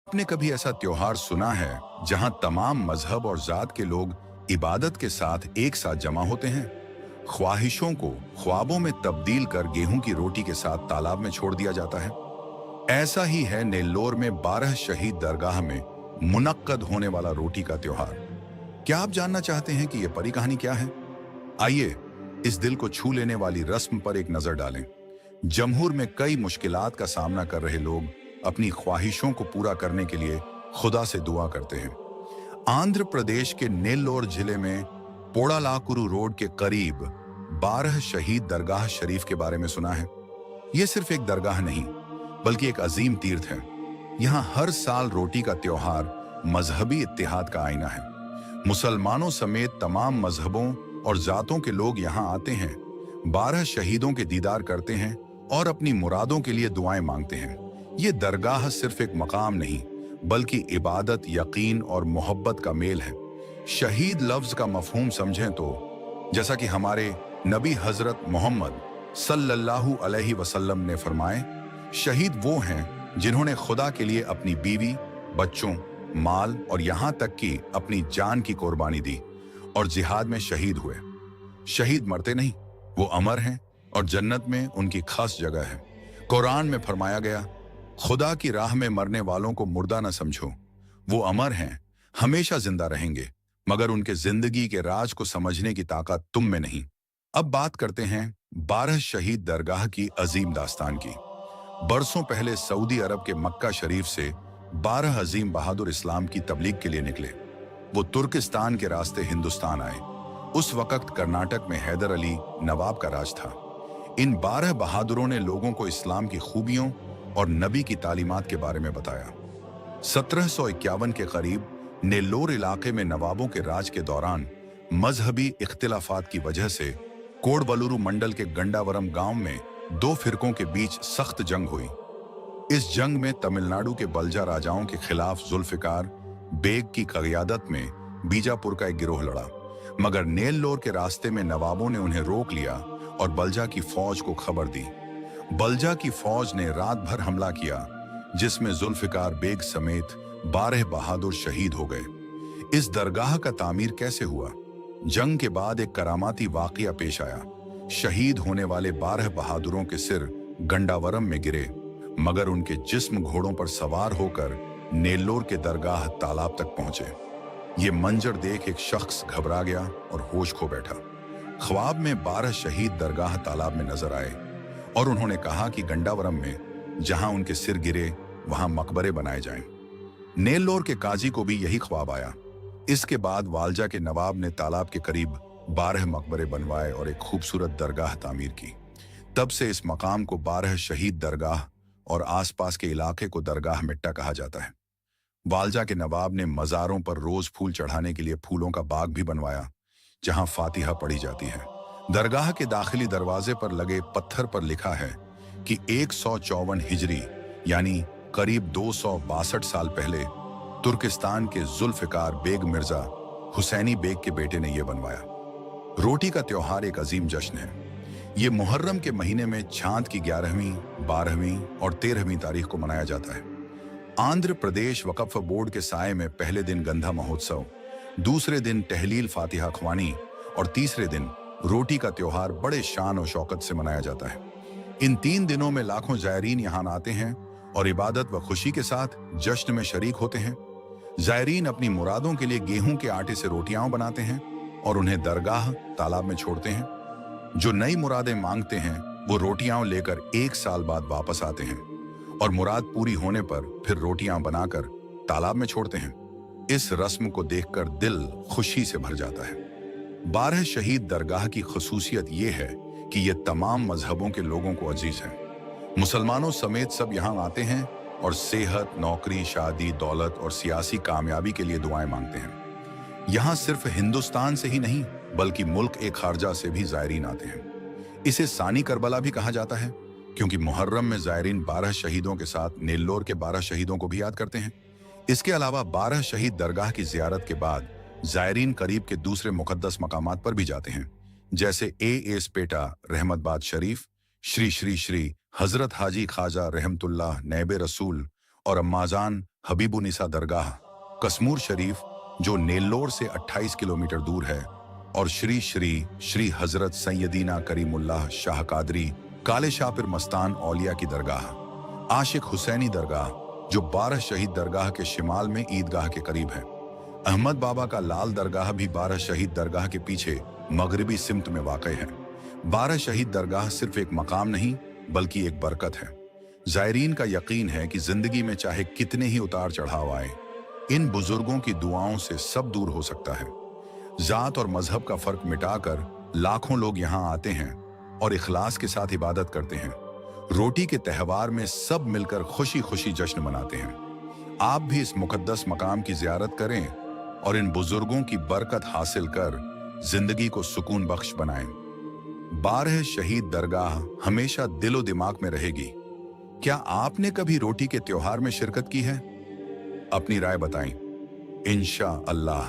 आपने कभी ऐसा त्योहार सुना है जहां तमाम मजहब और जात के लोग इबादत के साथ एक साथ जमा होते हैं? ख्वाहिशों को ख्वाबों में तब्दील कर गेहूं की रोटी के साथ तालाब में छोड़ दिया जाता है। ऐसा ही है नेल्लोर में 12 शहीद दरगाह में मुनक्कद होने वाला रोटी का त्योहार। क्या आप जानना चाहते हैं कि यह परी कहानी क्या है? आइए इस दिल को छू लेने वाली रस्म पर एक नजर डालें। जमहूर में कई मुश्किलात का सामना कर रहे लोग अपनी ख्वाहिशों को पूरा करने के लिए खुदा से दुआ करते हैं। आंध्र प्रदेश के नेल्लोर जिले में पोड़ालाकुरु रोड के करीब 12 शहीद दरगाह शरीफ के बारे में सुना है। यह सिर्फ एक दरगाह नहीं बल्कि एक अजीम तीर्थ है। यहाँ हर साल रोटी का त्योहार मजहबी इत्तेहाद का आईना है। मुसलमानों समेत तमाम मजहबों और जातों के लोग यहाँ आते हैं, 12 शहीदों के दीदार करते हैं और अपनी मुरादों के लिए दुआएं मांगते हैं। ये दरगाह सिर्फ एक मकाम नहीं बल्कि इबादत, यकीन और मोहब्बत का मेल है। शहीद लफ्ज का मफहूम समझें तो जैसा कि हमारे नबी हजरत मोहम्मद सल्लल्लाहु अलैहि वसल्लम ने फरमाए, शहीद वो हैं जिन्होंने खुदा के लिए अपनी बीवी, बच्चों, माल और यहाँ तक कि अपनी जान की कुर्बानी दी और जिहाद में शहीद हुए। शहीद मरते नहीं, वो अमर हैं और जन्नत में उनकी खास जगह है। कुरान में फरमाया गया, खुदा की राह में मरने वालों को मुर्दा न समझो, वो अमर हैं, हमेशा जिंदा रहेंगे, मगर उनके जिंदगी के राज को समझने की ताकत तुम में नहीं। अब बात करते हैं 12 शहीद दरगाह की अजीम दास्तान की। बरसों पहले सऊदी अरब के मक्का शरीफ से 12 अजीम बहादुर इस्लाम की तबलीग के लिए निकले। वो तुर्किस्तान के रास्ते हिंदुस्तान आए। उस वक्त कर्नाटक में हैदर अली नवाब का राज था। इन 12 बहादुरों ने लोगों को इस्लाम की खूबियों और नबी की तालीमात के बारे में बताया। 1751 के करीब नेल्लोर इलाके में नवाबों के राज के दौरान मजहबी इख्तिलाफात की वजह से कोडबलूरू मंडल के गंडावरम गांव में दो फिरकों के बीच सख्त जंग हुई। इस जंग में तमिलनाडु के बलजा राजाओं के खिलाफ जुल्फिकार बेग की क़यादत में बीजापुर का एक गिरोह लड़ा, मगर नेल्लोर के रास्ते में नवाबों ने उन्हें रोक लिया और बलजा की फौज को खबर दी। बलजा की फौज ने रात भर हमला किया, जिसमें जुल्फिकार बेग समेत 12 बहादुर शहीद हो गए। इस दरगाह का तामीर कैसे हुआ? जंग के बाद एक करामाती वाकया पेश आया। शहीद होने वाले 12 बहादुरों के सिर गंडावरम में गिरे, मगर उनके जिस्म घोड़ों पर सवार होकर नेल्लोर के दरगाह तालाब तक पहुंचे। ये मंजर देख एक शख्स घबरा गया और होश खो बैठा। ख्वाब में 12 शहीद दरगाह तालाब में नजर आए और उन्होंने कहा कि गंडावरम में जहां उनके सिर गिरे वहां मकबरे बनाए जाएं। नेल्लोर के काजी को भी यही ख्वाब आया। इसके बाद वालजा के नवाब ने तालाब के करीब 12 मकबरे बनवाए और एक खूबसूरत दरगाह तामीर की। तब से इस मकाम को 12 शहीद दरगाह और आसपास के इलाके को दरगाह मिट्टा कहा जाता है। वालजा के नवाब ने मज़ारों पर रोज फूल चढ़ाने के लिए फूलों का बाग भी बनवाया, जहां फातिहा पढ़ी जाती है। दरगाह के दाखिली दरवाजे पर लगे पत्थर पर लिखा है कि 154 हिजरी यानी करीब 262 साल पहले तुर्किस्तान के जुल्फिकार बेग मिर्जा हुसैनी बेग के बेटे ने यह बनवाया। रोटी का त्योहार एक अजीम जश्न है। ये मुहर्रम के महीने में चांद की 11वीं, 12वीं और 13वीं तारीख को मनाया जाता है। आंध्र प्रदेश वक्फ बोर्ड के साए में पहले दिन गंधा महोत्सव, दूसरे दिन तहलील फातिहा ख्वानी और तीसरे दिन रोटी का त्योहार बड़े शान और शौकत से मनाया जाता है। इन 3 दिनों में लाखों जायरीन यहाँ आते हैं और इबादत व खुशी के साथ जश्न में शरीक होते हैं। जायरीन अपनी मुरादों के लिए गेहूं के आटे से रोटियां बनाते हैं और उन्हें दरगाह तालाब में छोड़ते हैं। जो नई मुरादें मांगते हैं वो रोटियां लेकर 1 साल बाद वापस आते हैं और मुराद पूरी होने पर फिर रोटियां बनाकर तालाब में छोड़ते हैं। इस रस्म को देखकर दिल खुशी से भर जाता है। 12 शहीद दरगाह की खसूसियत ये है कि ये तमाम मजहबों के लोगों को अजीज है। मुसलमानों समेत सब यहाँ आते हैं और सेहत, नौकरी, शादी, दौलत और सियासी कामयाबी के लिए दुआएं मांगते हैं। यहाँ सिर्फ हिंदुस्तान से ही नहीं बल्कि मुल्क एक खारजा से भी जायरीन आते हैं। इसे सानी करबला भी कहा जाता है क्योंकि मुहर्रम में जायरीन 12 शहीदों के साथ नेल्लोर के 12 शहीदों को भी याद करते हैं। इसके अलावा 12 शहीद दरगाह की जियारत के बाद जायरीन करीब के दूसरे मुकद्दस मकामात पर भी जाते हैं, जैसे एस पेटा रहमतबाद शरीफ, श्री श्री श्री हजरत हाजी ख्वाजा रहमतुल्लाह नैब रसूल और अम्माजान हबीबुनिसा दरगाह, कश्मूर शरीफ जो नेल्लोर से 28 किलोमीटर दूर है, और श्री श्री श्री हजरत सैयदीना करीमुल्लाह शाह कादरी काले शापिर मस्तान औलिया की दरगाह, आशिक हुसैनी दरगाह जो 12 शहीद दरगाह के शिमाल में ईदगाह के करीब है। अहमद बाबा का लाल दरगाह भी 12 शहीद दरगाह के पीछे मगरबी सिमत में वाक़ई है। 12 शहीद दरगाह सिर्फ एक मकाम नहीं बल्कि एक बरकत है। जायरीन का यकीन है कि जिंदगी में चाहे कितने ही उतार चढ़ाव आए, इन बुजुर्गों की दुआओं से सब दूर हो सकता है। जात और मजहब का फर्क मिटाकर लाखों लोग यहाँ आते हैं और इखलास के साथ इबादत करते हैं। रोटी के त्यौहार में सब मिलकर खुशी खुशी जश्न मनाते हैं। आप भी इस मुकद्दस मकाम की जियारत करें और इन बुजुर्गों की बरकत हासिल कर जिंदगी को सुकून बख्श बनाएं। 12 शहीद दरगाह हमेशा दिलो दिमाग में रहेगी। क्या आपने कभी रोटी के त्योहार में शिरकत की है? अपनी राय बताएं। इंशा अल्लाह।